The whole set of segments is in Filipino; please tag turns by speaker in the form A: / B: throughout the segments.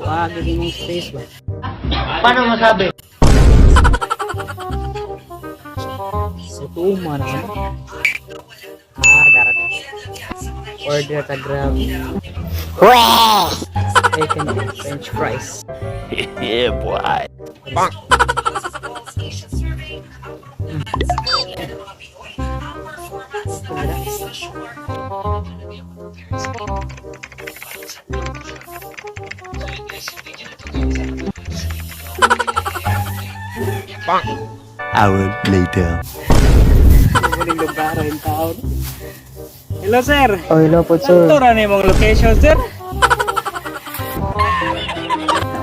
A: Wag din yung space ba?
B: Paano masabi?
A: Sa tuuma naman. Darating. Order ka grab. Bacon and French fries.
B: Yeah, boy. Bang. Bang. Hour later.
A: Muling lugar ang taon. Hello sir.
C: Oh, hello po, sir.
A: Ito na imong location sir.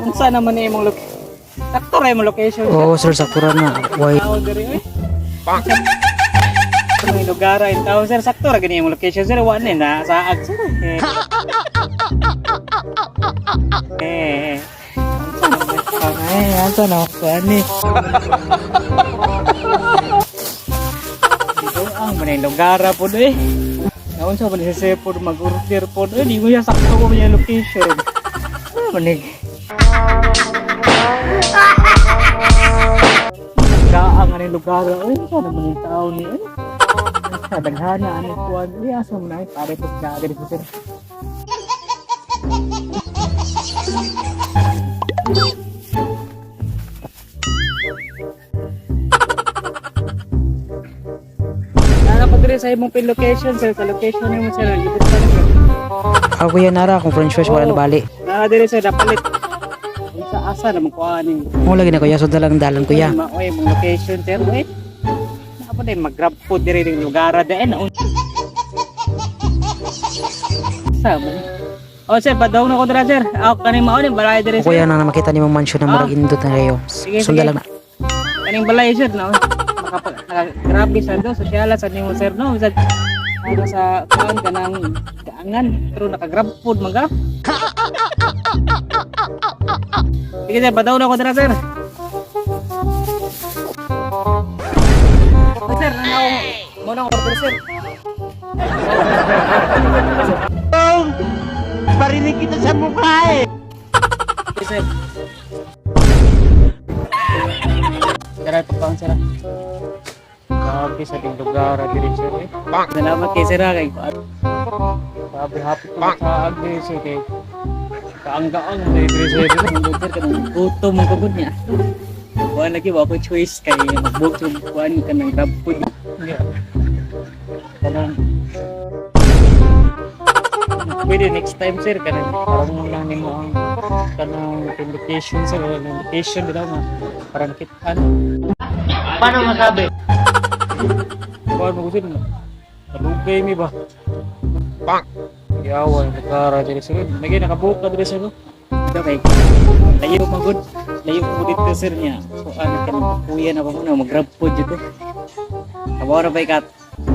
A: Unsa naman ni imong location? Sakto ra imong location sir.
C: Oo, sir, sakura na. Why?
A: Tao diri eh.
B: Bang.
A: May lugar ang taon sir. Sakto ra gani imong location sir. Wa na saag sir.
C: Ay, asa na ako ani?
A: Dito ang manay lugar po eh. Naon sa man si po mag-order po. Di mo ya sakto ko yung location. Manig. Gaang ang lugar. Ay, saan naman yung tao ni eh. Sa daghana ano kuan. Asa mo na pare po gaga dito sir. Sa imong pin location sir, sa location nimo sir, ibig sa sir.
C: Ako yan nara kung french fries wala na bali.
A: Na dire sir dapalit. Sa asa naman ko ani.
C: Mo lagi na kuya, sud lang dalan kuya.
A: Oy, imong location sir, wait. Napa day mag-grab food dire ding lugar daen. Sabi. Oh sir, padaw na ko dira sir. Ako kaning mao ni balay dire sir.
C: Kuya na makita ni mo mansion na murag indot na kayo. Sunda lang na.
A: Kaning balay sir no. Grabe sa do sosyala sa nimo sir no bisag ano sa kuan kanang daangan pero naka-grab food mga. Sige sir, padaw na ko dira sir. Sir, mo na ko order sir.
B: Parinig kita sa mukha eh.
A: Okay, sir. Tara, pagpang sir. Grabe sa ting lugar diri sir eh. Salamat kay sir kay grabe happy ko sa agdi sir kay kaanggaang diri sir sir kanang gutom mo kagud niya. Kuan lagi wa ko choice kay mag-book yung kuan kanang grab food. Kanang pwede next time sir kanang parang lang nimo ang kanang location sir o location bitaw nga parang kitaan.
B: Paano masabi?
A: Kuan mo sir nalugay mi ba?
B: Bang.
A: Yawan nagkara diri sir. Lagi nakabook ka diri sir no. Okay. Layo magud. Layo mo dito sir niya. So ano kanang kuya na ba mo na mag-grab food dito. Abo ra ba ikat?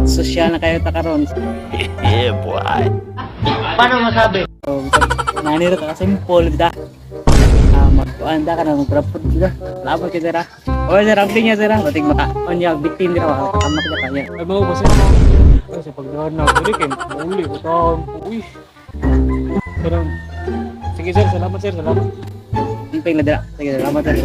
A: Social na kayo ta karon.
B: Yeah, boy. Paano masabi?
A: Nani ra ka simple da. Magkuanda ka na mag-grab food dito. Laban kay sir. O sir, ang tingin sir. Bating maka. Onya bitin dira wa kasama kita kaya. Ay mo ba sir? Ay sa pagdaan na dili kay uli ko taon. Uy. Pero sige sir, salamat sir, salamat. Imping na dira. Sige, salamat sir.